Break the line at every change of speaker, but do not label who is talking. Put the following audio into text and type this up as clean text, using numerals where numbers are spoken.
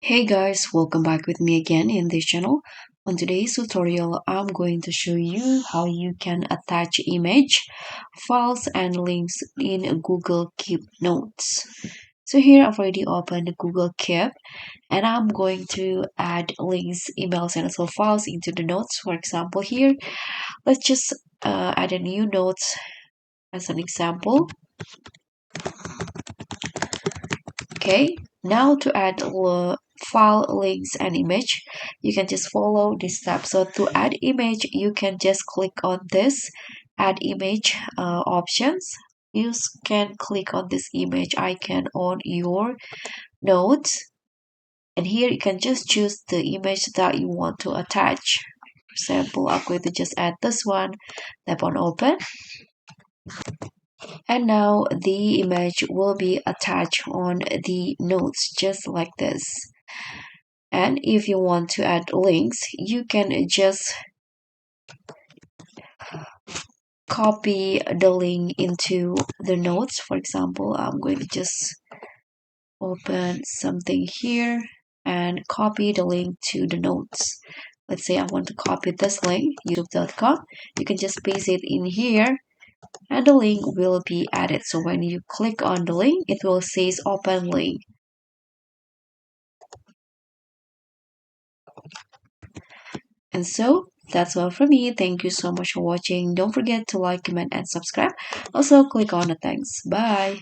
Hey guys, welcome back with me again in this channel. On today's tutorial, I'm going to show you how you can attach image, files, and links in Google Keep Notes. So here I've already opened Google Keep and I'm going to add links, emails, and also files into the notes. For example, here, let's just add a new notes as an example. Okay, now to add file links and image, you can just follow this step. So to add image, you can just click on this add image options. You can click on this image icon on your notes, and here you can just choose the image that you want to attach. For example, I'm going to just add this one, tap on open, and now the image will be attached on the notes just like this. And if you want to add links, you can just copy the link into the notes. For example, I'm going to just open something here and copy the link to the notes. Let's say I want to copy this link, youtube.com. You can just paste it in here and the link will be added. So when you click on the link, it will say open link. And so that's all from me. Thank you so much for watching. Don't forget to like, comment, and subscribe. Also, click on the thanks. Bye.